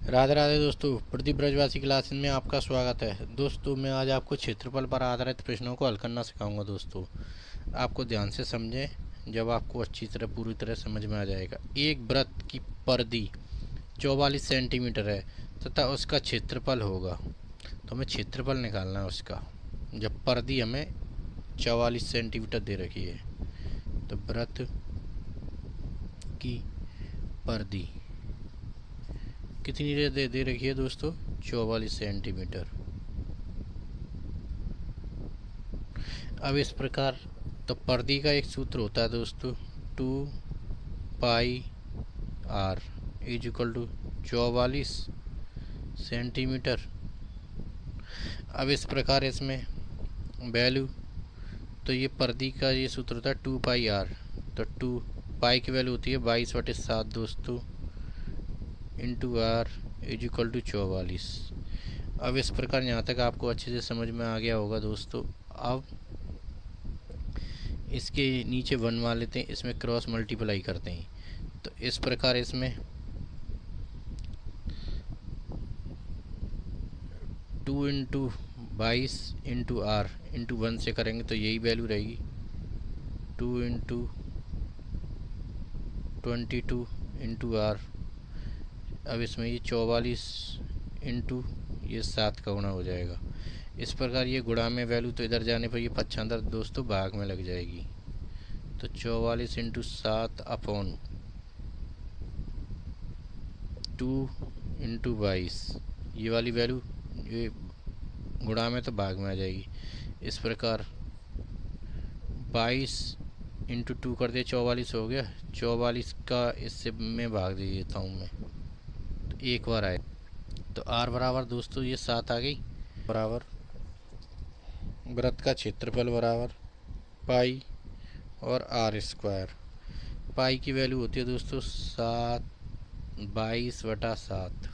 राधे राधे दोस्तों, प्रदीप ब्रजवासी क्लासेस में आपका स्वागत है। दोस्तों मैं आज आपको क्षेत्रफल पर आधारित प्रश्नों को हल करना सिखाऊंगा। दोस्तों आपको ध्यान से समझें, जब आपको अच्छी तरह पूरी तरह समझ में आ जाएगा। एक वृत्त की परिधि 44 सेंटीमीटर है तथा उसका क्षेत्रफल होगा। तो हमें क्षेत्रफल निकालना है उसका, जब परिधि हमें 44 सेंटीमीटर दे रखी है। तो वृत्त की परिधि कितनी दे रखी है दोस्तों? 44 सेंटीमीटर। अब इस प्रकार, तो परिधि का एक सूत्र होता है दोस्तों, 2 pi r is equal to 44 centimetre. अब इस प्रकार इसमें वैल्यू, तो ये परिधि का ये सूत्र होता है 2 पाई आर। तो 2 पाई की वैल्यू होती है 22/7 दोस्तों, into r is equal to 44। अब इस प्रकार यहाँ तक आपको अच्छे से समझ में आ गया होगा दोस्तों। अब इसके नीचे बनवा लेते हैं, इसमें क्रॉस मल्टीप्लाई करते हैं। तो इस प्रकार इसमें 2 × 22 × R × 1 से करेंगे तो यही वैल्यू रहेगी, 2 × 22 × R। अब इसमें ये 44 इंटू ये 7 का गुणा हो जाएगा। इस प्रकार ये गुणा में वैल्यू, तो इधर जाने पर ये पक्षांतर दोस्तों भाग में लग जाएगी। तो 44 × 7 अपॉन 2 × 22, ये वाली वैल्यू ये गुणा में तो भाग में आ जाएगी। इस प्रकार 22 × 2 कर दिया, 44 हो गया। 44 का इससे में भाग दे देता हूँ मैं, तो एक बार आए। तो आर बराबर दोस्तों ये 7 आ गई, बराबर वृत्त का क्षेत्रफल बराबर पाई और आर स्क्वायर। पाई की वैल्यू होती है दोस्तों 22/7।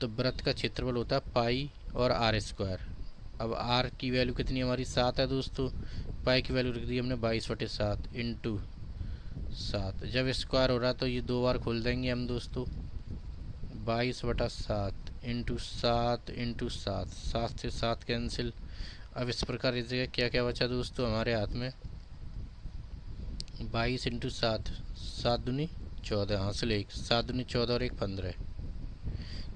तो वृत्त का क्षेत्रफल होता है पाई और आर स्क्वायर। अब आर की वैल्यू कितनी हमारी 7 है दोस्तों, पाई की वैल्यू रख दी हमने 22/7 इंटू 7। जब स्क्वायर हो रहा है तो ये 2 बार खोल देंगे हम दोस्तों, 22/7 इंटू 7 इंटू 7, 7 से 7 कैंसिल। अब इस प्रकार इस जगह क्या क्या बचा दोस्तों हमारे हाथ में, 22 इंटू 7, 7 दूनी 14, हासिल 1, 7 दूनी 14 और 1 15।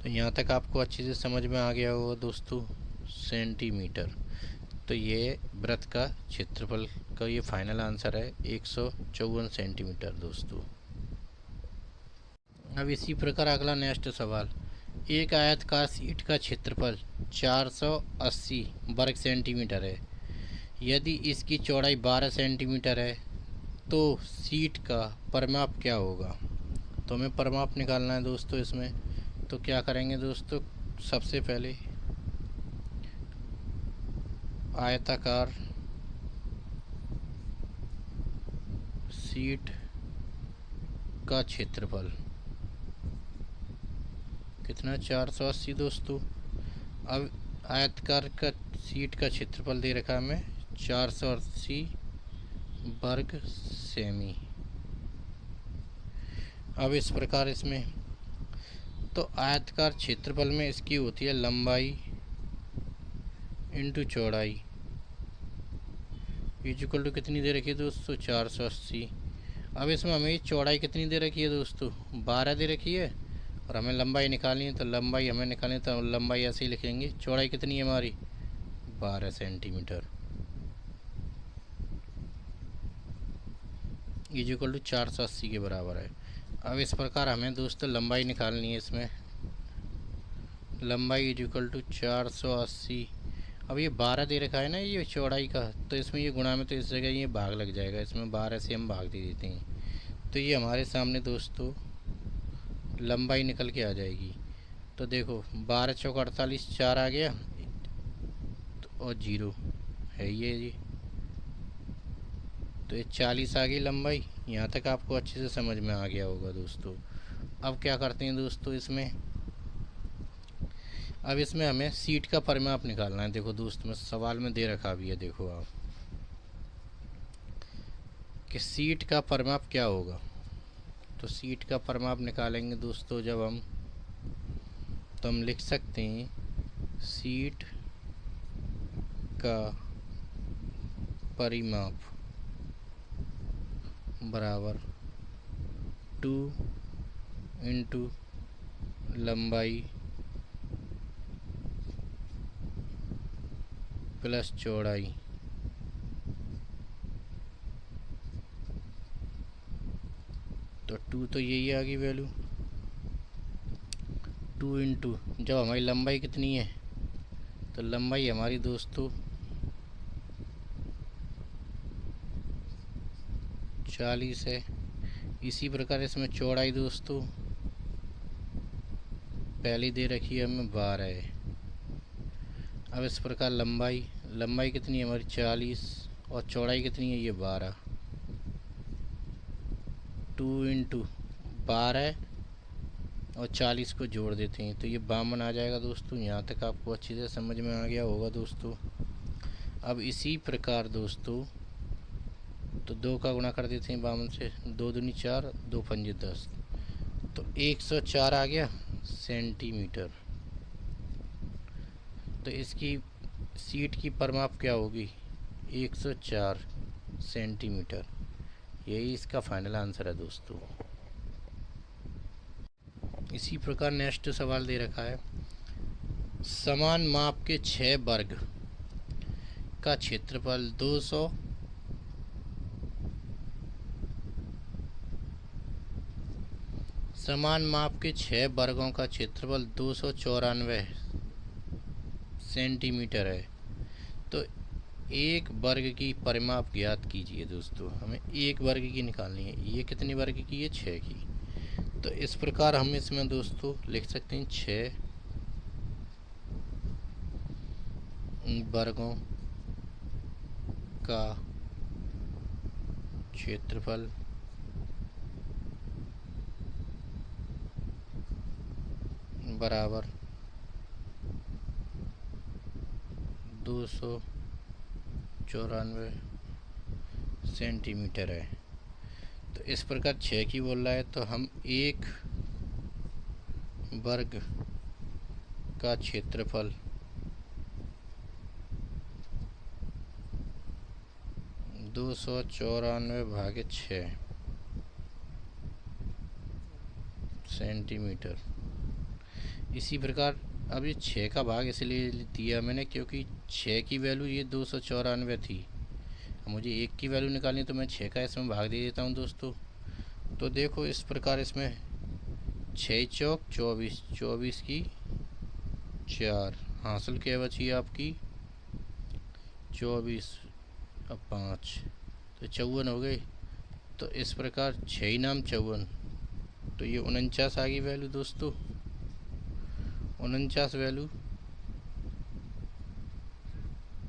तो यहाँ तक आपको अच्छे से समझ में आ गया होगा दोस्तों, सेंटीमीटर। तो ये वृत्त का क्षेत्रफल का ये फाइनल आंसर है 154 सेंटीमीटर दोस्तों। अब इसी प्रकार अगला नेक्स्ट सवाल, एक आयतकार शीट का क्षेत्रफल 480 वर्ग सेंटीमीटर है। यदि इसकी चौड़ाई 12 सेंटीमीटर है तो शीट का परिमाप क्या होगा? तो हमें परिमाप निकालना है दोस्तों इसमें। तो क्या करेंगे दोस्तों, सबसे पहले आयताकार शीट का क्षेत्रफल कितना, 480 दोस्तों। अब आयताकार का शीट का क्षेत्रफल दे रखा है हमें 480 वर्ग सेमी। अब इस प्रकार इसमें, तो आयताकार क्षेत्रफल में इसकी होती है लंबाई इंटू चौड़ाई इक्वल टू कितनी दे रखी है दोस्तों, 480। अब इसमें हमें चौड़ाई कितनी दे रखी है दोस्तों, 12 दे रखी है, और हमें लंबाई निकालनी है। तो लंबाई हमें निकालनी है, तो लंबाई ऐसे ही लिखेंगे। चौड़ाई कितनी है हमारी, 12 सेंटीमीटर इक्वल टू 480 के बराबर है। अब इस प्रकार हमें दोस्तों लंबाई निकालनी है इसमें, लंबाई इक्वल टू 480। अब ये 12 दे रखा है ना ये चौड़ाई का, तो इसमें ये गुणा में, तो इस जगह ये भाग लग जाएगा, इसमें 12 से हम भाग दे देते हैं। तो ये हमारे सामने दोस्तों लंबाई निकल के आ जाएगी। तो देखो 12 चौक 48, 4 आ गया, तो और 0 है ये जी, तो ये 40 आ गई लंबाई। यहाँ तक आपको अच्छे से समझ में आ गया होगा दोस्तों। अब क्या करते हैं दोस्तों इसमें, अब इसमें हमें सीट का परिमाप निकालना है। देखो दोस्त में सवाल में दे रखा भी है, देखो आप कि सीट का परिमाप क्या होगा। तो सीट का परिमाप निकालेंगे दोस्तों जब हम तो हम लिख सकते हैं शीट का परिमाप बराबर 2 इंटू लंबाई प्लस चौड़ाई। तो 2 तो यही आ गई वैल्यू, 2 इंटू जब हमारी लंबाई कितनी है, तो लंबाई हमारी दोस्तों 40 है। इसी प्रकार इसमें चौड़ाई दोस्तों पहली दे रखी है हमें 12 है। अब इस प्रकार लंबाई कितनी है हमारी 40 और चौड़ाई कितनी है ये 12। 2 इंटू 12 और 40 को जोड़ देते हैं तो ये 52 आ जाएगा दोस्तों। यहाँ तक आपको अच्छी से समझ में आ गया होगा दोस्तों। अब इसी प्रकार दोस्तों तो 2 का गुणा कर देते हैं 52 से, 2 दूनी 4, 2 पंजे 10, तो 104 आ गया सेंटीमीटर। तो इसकी सीट की परिमाप क्या होगी 104 सेंटीमीटर। यही इसका फाइनल आंसर है दोस्तों। इसी प्रकार नेक्स्ट सवाल दे रखा है, समान माप के 6 वर्ग का क्षेत्रफल 200 समान माप के 6 वर्गों का क्षेत्रफल 294 सेंटीमीटर है। तो एक वर्ग की परिमाप ज्ञात कीजिए दोस्तों। हमें एक वर्ग की निकालनी है। ये कितने वर्ग की है 6 की। तो इस प्रकार हम इसमें दोस्तों लिख सकते हैं 6 वर्गों का क्षेत्रफल बराबर 294 सेंटीमीटर है। तो इस प्रकार 6 की बोल रहा है तो हम एक वर्ग का क्षेत्रफल दो 294 भागे 6 सेंटीमीटर। इसी प्रकार अब ये 6 का भाग इसलिए दिया मैंने क्योंकि 6 की वैल्यू ये 294 थी। मुझे 1 की वैल्यू निकालनी तो मैं 6 का इसमें भाग दे देता हूँ दोस्तों। तो देखो इस प्रकार इसमें 6 चौक 24, 24 की 4 हासिल क्या बची आपकी 24 अब 5 तो 54 हो गई। तो इस प्रकार 6 नाम 54, तो ये 49 आ गई वैल्यू दोस्तों। 49 वैल्यू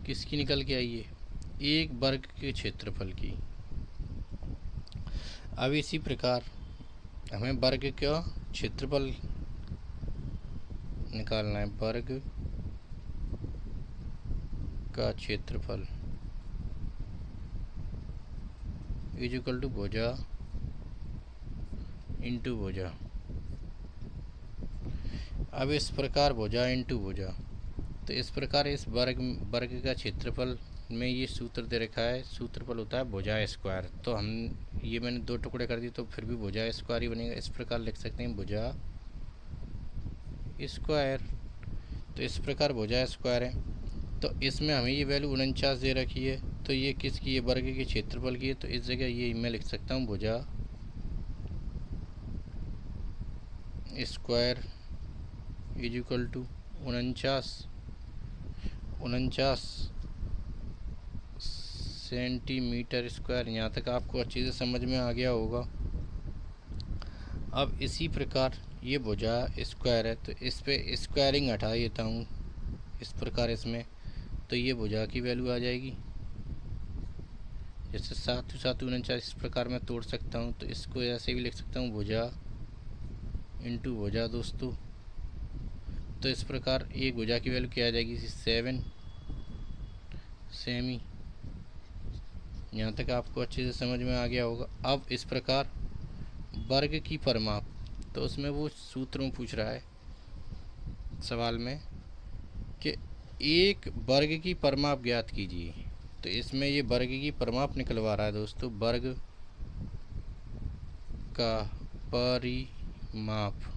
किसकी निकल के आई है एक वर्ग के क्षेत्रफल की। अब इसी प्रकार हमें वर्ग का क्षेत्रफल निकालना है। वर्ग का क्षेत्रफल इज इक्वल टू भुजा इंटू भुजा। अब इस प्रकार भुजा इंटू भुजा, तो इस प्रकार इस वर्ग का क्षेत्रफल में ये सूत्र दे रखा है। सूत्रफल होता है भुजा स्क्वायर। तो हम ये मैंने 2 टुकड़े कर दिए तो फिर भी भुजा स्क्वायर ही बनेगा। इस प्रकार लिख सकते हैं भुजा स्क्वायर। तो इस प्रकार भुजा स्क्वायर है। तो इसमें हमें ये वैल्यू 49 दे रखी है। तो ये किसकी है वर्ग के क्षेत्रफल की है। तो इस जगह ये मैं लिख सकता हूँ भुजा square is equal to 49 centimetre square. यहाँ तक आपको अच्छी से समझ में आ गया होगा। अब इसी प्रकार ये भुजा स्क्वायर है तो इस पे स्क्वायरिंग हटा देता हूँ इस प्रकार इसमें। तो ये भुजा की वैल्यू आ जाएगी जैसे 7 7 49 इस प्रकार मैं तोड़ सकता हूँ। तो इसको ऐसे भी लिख सकता हूँ भुजा इंटू भुजा दोस्तों। तो इस प्रकार एक भुजा की वैल्यू क्या आ जाएगी 7 सेमी। यहाँ तक आपको अच्छे से समझ में आ गया होगा। अब इस प्रकार वर्ग की परिमाप, तो उसमें वो सूत्रों पूछ रहा है सवाल में कि एक वर्ग की परिमाप ज्ञात कीजिए। तो इसमें ये वर्ग की परिमाप निकलवा रहा है दोस्तों। वर्ग का परिमाप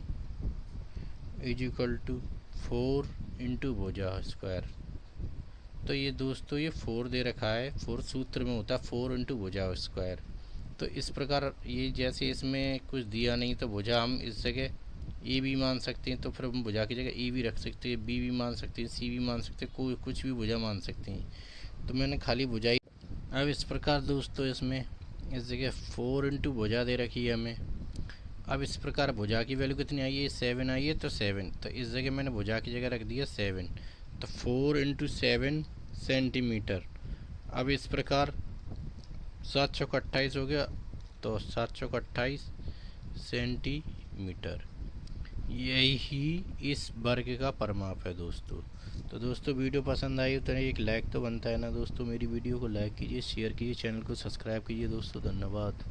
इज इक्वल टू 4 इंटू भुजा स्क्वायर। तो ये दोस्तों ये 4 दे रखा है, 4 सूत्र में होता है 4 इंटू भुजा स्क्वायर। तो इस प्रकार ये जैसे इसमें कुछ दिया नहीं तो भुजा हम इस जगह ए भी मान सकते हैं, तो फिर हम भुजा की जगह ए भी रख सकते हैं, बी भी मान सकते हैं, सी भी मान सकते हैं, कोई कुछ भी भुजा मान सकते हैं। तो मैंने खाली भुजा ही। अब इस प्रकार दोस्तों इसमें इस जगह 4 इंटू भुजा दे रखी है हमें। अब इस प्रकार भुजा की वैल्यू कितनी आई है, 7 आई है, तो 7, तो इस जगह मैंने भुजा की जगह रख दिया 7। तो 4 इंटू 7 सेंटीमीटर। अब इस प्रकार 7 चौक 28 हो गया, तो 7 चौक 28 सेंटीमीटर। यही इस वर्ग का परिमाप है दोस्तों। तो दोस्तों वीडियो पसंद आई तो एक लाइक तो बनता है ना दोस्तों। मेरी वीडियो को लाइक कीजिए, शेयर कीजिए, चैनल को सब्सक्राइब कीजिए दोस्तों। धन्यवाद।